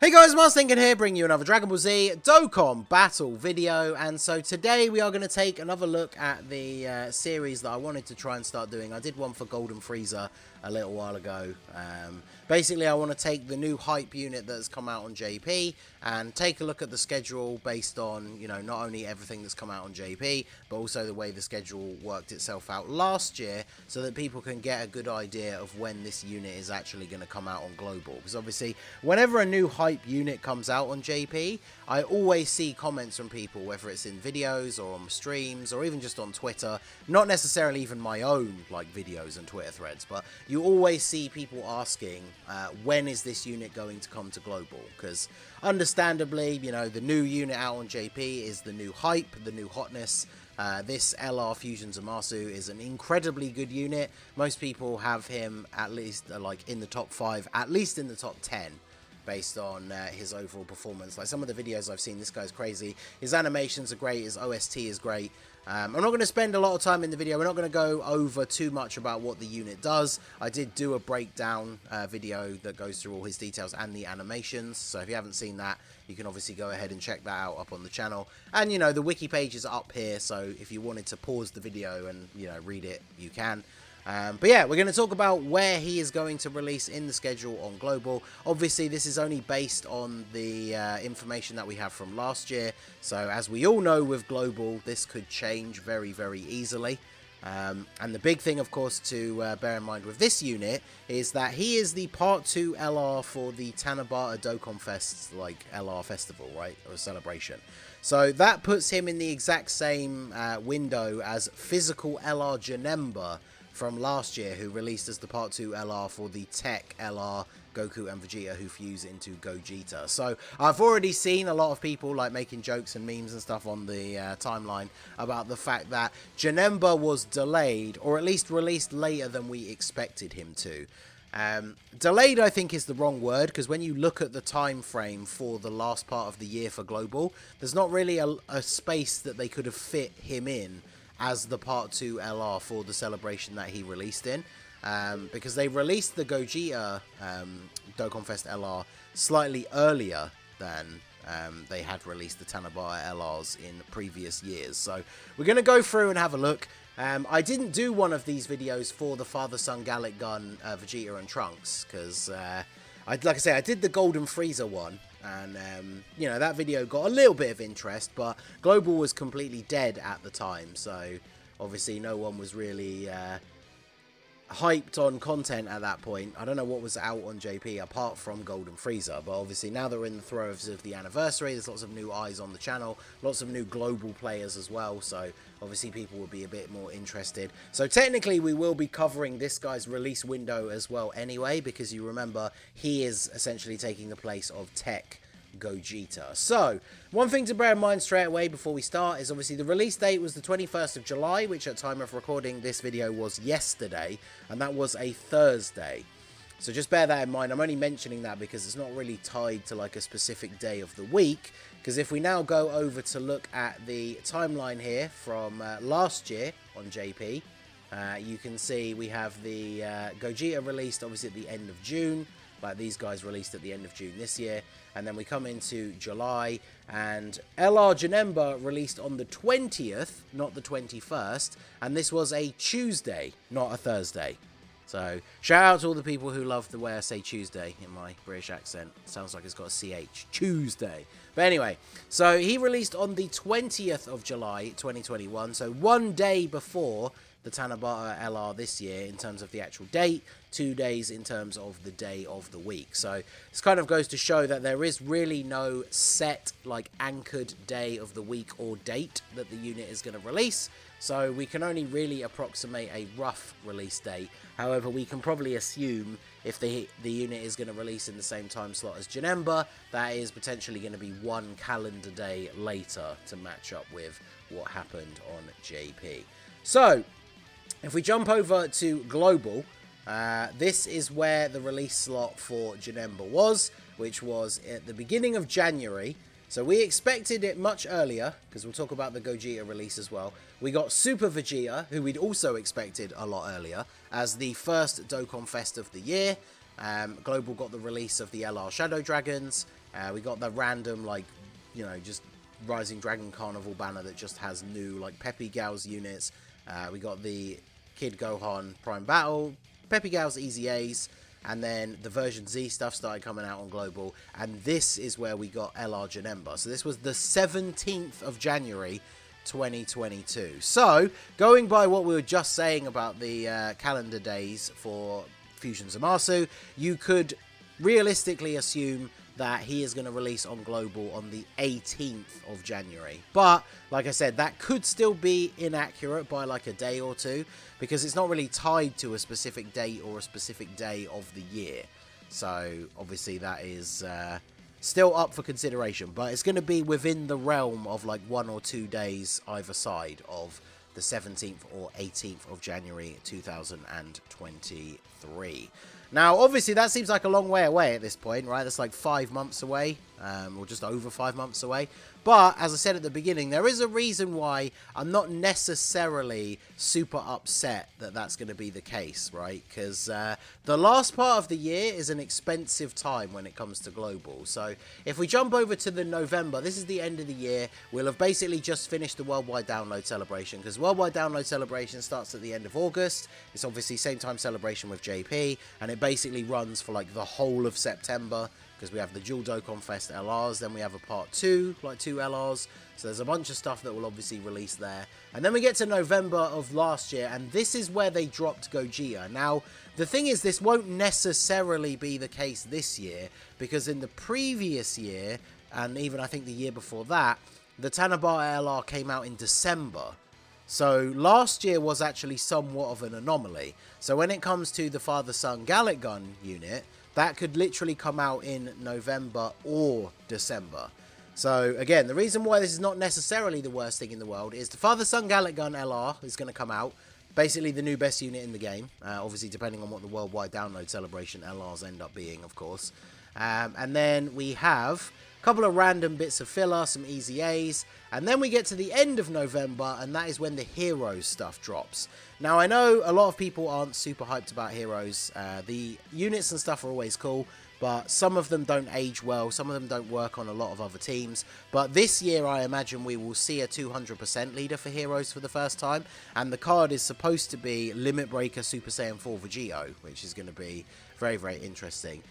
Hey guys, Mars Thinking here, bringing you another Dragon Ball Z Dokkan battle video, and so today we are going to take another look at the series that I wanted to try and start doing. I did one for Golden Frieza a little while ago. Basically, I want to take the new hype unit that's come out on JP and take a look at the schedule based on, you know, not only everything that's come out on JP, but also the way the schedule worked itself out last year, so that people can get a good idea of when this unit is actually going to come out on Global. Because obviously, whenever a new hype unit comes out on JP, I always see comments from people, whether it's in videos or on streams or even just on Twitter, not necessarily even my own like videos and Twitter threads, but you always see people asking when is this unit going to come to Global, because understandably, you know, the new unit out on JP is the new hype, the new hotness. This LR Fusion ZAMASU is an incredibly good unit. Most people have him at least like in the top 5, at least in the top 10. Based on his overall performance. Like some of the videos I've seen, this guy's crazy. His animations are great, his OST is great. I'm not going to spend a lot of time in the video. We're not going to go over too much about what the unit does. I did do a breakdown video that goes through all his details and the animations. So if you haven't seen that, you can obviously go ahead and check that out up on the channel. And, you know, the wiki page is up here. So if you wanted to pause the video and, you know, read it, you can. But yeah, we're going to talk about where he is going to release in the schedule on Global. Obviously, this is only based on the information that we have from last year. So as we all know with Global, this could change very, very easily. And the big thing, of course, to bear in mind with this unit is that he is the Part 2 LR for the Tanabata Dokkan Fest, like LR Festival, right? Or celebration. So that puts him in the exact same window as physical LR JANEMBA from last year, who released as the Part 2 LR for the Tech LR Goku and Vegeta who fuse into Gogeta. So I've already seen a lot of people like making jokes and memes and stuff on the timeline about the fact that JANEMBA was delayed, or at least released later than we expected him to. Delayed, I think, is the wrong word, because when you look at the time frame for the last part of the year for Global, there's not really a space that they could have fit him in as the Part 2 LR for the celebration that he released in, because they released the Gogeta Dokkan Fest LR slightly earlier than they had released the Tanabata LRs in previous years. So we're going to go through and have a look. I didn't do one of these videos for the Father-Son Gallic Gun Vegeta and Trunks, because like I say, I did the Golden Frieza one, and you know, that video got a little bit of interest, but Global was completely dead at the time, so obviously no one was really hyped on content at that point. I don't know what was out on JP apart from Golden Frieza, but obviously now that we're in the throes of the anniversary, there's lots of new eyes on the channel, lots of new global players as well, so obviously people will be a bit more interested. So technically we will be covering this guy's release window as well anyway, because you remember he is essentially taking the place of Tech Gogeta. So one thing to bear in mind straight away before we start is obviously the release date was the 21st of July, which at time of recording this video was yesterday, and that was a Thursday. So just bear that in mind. I'm only mentioning that because it's not really tied to like a specific day of the week, because if we now go over to look at the timeline here from last year on JP, you can see we have the Gogeta released obviously at the end of June, like these guys released at the end of June this year, and then we come into July, and LR JANEMBA released on the 20th, not the 21st, and this was a Tuesday, not a Thursday. So shout out to all the people who love the way I say Tuesday in my British accent. Sounds like it's got a CH. Tuesday. But anyway, so he released on the 20th of July 2021, so one day before the Tanabata LR this year in terms of the actual date, 2 days in terms of the day of the week. So this kind of goes to show that there is really no set, like, anchored day of the week or date that the unit is going to release. So we can only really approximate a rough release date. However, we can probably assume if the unit is going to release in the same time slot as JANEMBA, that is potentially going to be one calendar day later to match up with what happened on JP. So if we jump over to Global, this is where the release slot for JANEMBA was, which was at the beginning of January. So we expected it much earlier, because we'll talk about the Gogeta release as well. We got Super Vegeta, who we'd also expected a lot earlier, as the first Dokkan Fest of the year. Global got the release of the LR Shadow Dragons. We got the random, like, you know, just Rising Dragon Carnival banner that just has new, like, Peppy Gals units. We got the Kid Gohan Prime Battle, Peppy Gals Easy Ace, and then the version Z stuff started coming out on Global, and this is where we got LR Janemba. So this was the 17th of January, 2022. So, going by what we were just saying about the calendar days for Fusion ZAMASU, you could realistically assume that he is going to release on Global on the 18th of January. But, like I said, that could still be inaccurate by like a day or two, because it's not really tied to a specific date or a specific day of the year. So, obviously, that is still up for consideration. But it's going to be within the realm of like 1 or 2 days either side of the 17th or 18th of January 2023. Now, obviously, that seems like a long way away at this point, right? That's like 5 months away, or just over 5 months away. But, as I said at the beginning, there is a reason why I'm not necessarily super upset that that's going to be the case, right? Because the last part of the year is an expensive time when it comes to Global. So, if we jump over to the November, this is the end of the year. We'll have basically just finished the Worldwide Download Celebration, because Worldwide Download Celebration starts at the end of August. It's obviously same time celebration with JP, and it basically runs for like the whole of September, because we have the Dual Dokkan Fest LRs, then we have a part 2, like 2 LRs, so there's a bunch of stuff that will obviously release there. And then we get to November of last year, and this is where they dropped Gogeta. Now, the thing is, this won't necessarily be the case this year, because in the previous year, and even I think the year before that, the Tanabata LR came out in December. So last year was actually somewhat of an anomaly. So when it comes to the Father-Son Gallic Gun unit, that could literally come out in November or December. So again, the reason why this is not necessarily the worst thing in the world is the Father-Son Gallic Gun LR is going to come out. Basically the new best unit in the game. Obviously depending on what the Worldwide Download Celebration LRs end up being, of course. And then we have a couple of random bits of filler, some easy A's, and then we get to the end of November, and that is when the Heroes stuff drops. Now, I know a lot of people aren't super hyped about Heroes. The units and stuff are always cool, but some of them don't age well, some of them don't work on a lot of other teams. But this year, I imagine we will see a 200% leader for Heroes for the first time, and the card is supposed to be Limit Breaker Super Saiyan 4 Vegito, which is going to be very, very interesting.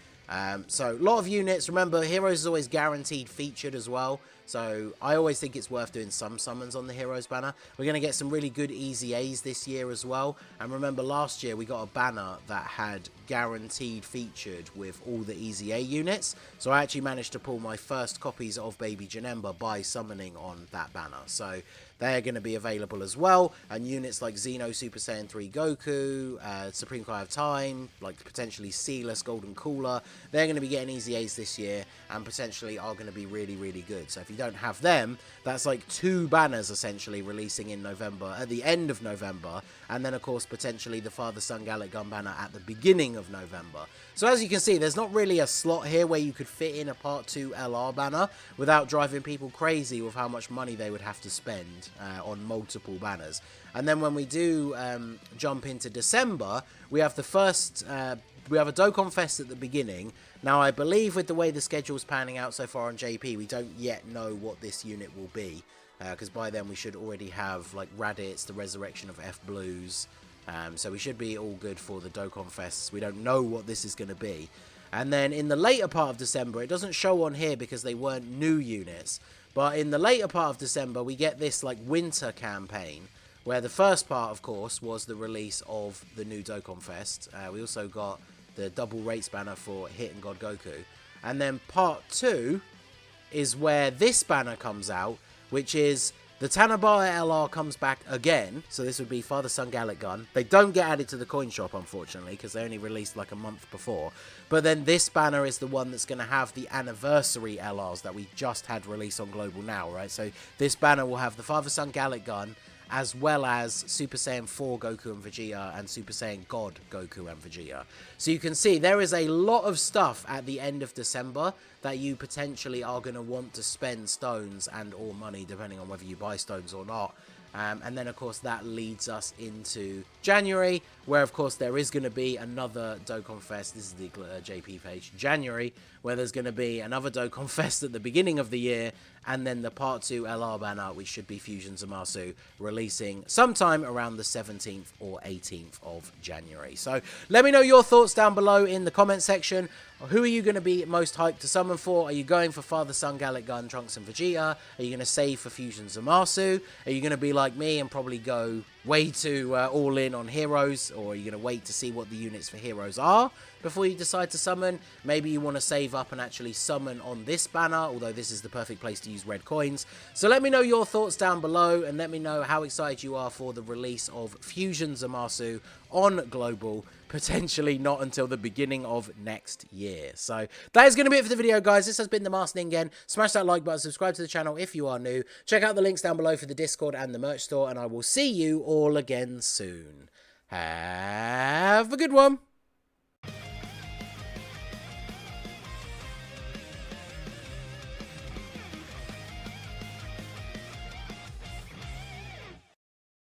So, a lot of units. Remember, Heroes is always guaranteed featured as well. So, I always think it's worth doing some summons on the Heroes banner. We're going to get some really good easy A's this year as well. And remember, last year we got a banner that had guaranteed featured with all the easy A units. So, I actually managed to pull my first copies of Baby Janemba by summoning on that banner. So, they're going to be available as well, and units like Xeno Super Saiyan 3 Goku, Supreme Kai of Time, like potentially Sealess Golden Cooler, they're going to be getting easy A's this year, and potentially are going to be really, really good. So if you don't have them, that's like 2 banners essentially releasing in November, at the end of November, and then of course potentially the Father-Son Gallic Gun banner at the beginning of November. So as you can see, there's not really a slot here where you could fit in a Part 2 LR banner without driving people crazy with how much money they would have to spend on multiple banners. And then when we do jump into December, we have the first, we have a Dokkan Fest at the beginning. Now I believe with the way the schedule's panning out so far on JP, we don't yet know what this unit will be, because by then we should already have like Raditz, the Resurrection of F Blues, so we should be all good for the Dokkan Fests. We don't know what this is going to be. And then in the later part of December, it doesn't show on here because they weren't new units, but in the later part of December, we get this like winter campaign, where the first part, of course, was the release of the new Dokkan Fest. We also got the double rates banner for Hit and God Goku. And then part 2 is where this banner comes out, which is the Tanabata LR comes back again. So this would be Father-Son Gallic Gun. They don't get added to the coin shop, unfortunately, because they only released like a month before. But then this banner is the one that's going to have the anniversary LRs that we just had released on Global now, right? So this banner will have the Father-Son Gallic Gun, as well as Super Saiyan 4 Goku and Vegeta, and Super Saiyan God Goku and Vegeta. So you can see there is a lot of stuff at the end of December that you potentially are going to want to spend stones and or money, depending on whether you buy stones or not. And then, of course, that leads us into January, where, of course, there is going to be another Dokkan Fest. This is the JP page. January, where there's going to be another Dokkan Fest at the beginning of the year, and then the Part 2 LR banner, which should be Fusion ZAMASU, releasing sometime around the 17th or 18th of January. So let me know your thoughts down below in the comment section. Who are you going to be most hyped to summon for? Are you going for Father, Son, Gallic Gun, Trunks and Vegeta? Are you going to save for Fusion ZAMASU? Are you going to be like me and probably go way too all in on heroes? Or are you going to wait to see what the units for heroes are before you decide to summon? Maybe you want to save up and actually summon on this banner, although this is the perfect place to use red coins. So let me know your thoughts down below, and let me know how excited you are for the release of Fusion ZAMASU on Global, potentially not until the beginning of next year. So that is going to be it for the video, guys. This has been the Masked Ningen. Smash that like button, subscribe to the channel if you are new. Check out the links down below for the Discord and the merch store, and I will see you all again soon. Have a good one.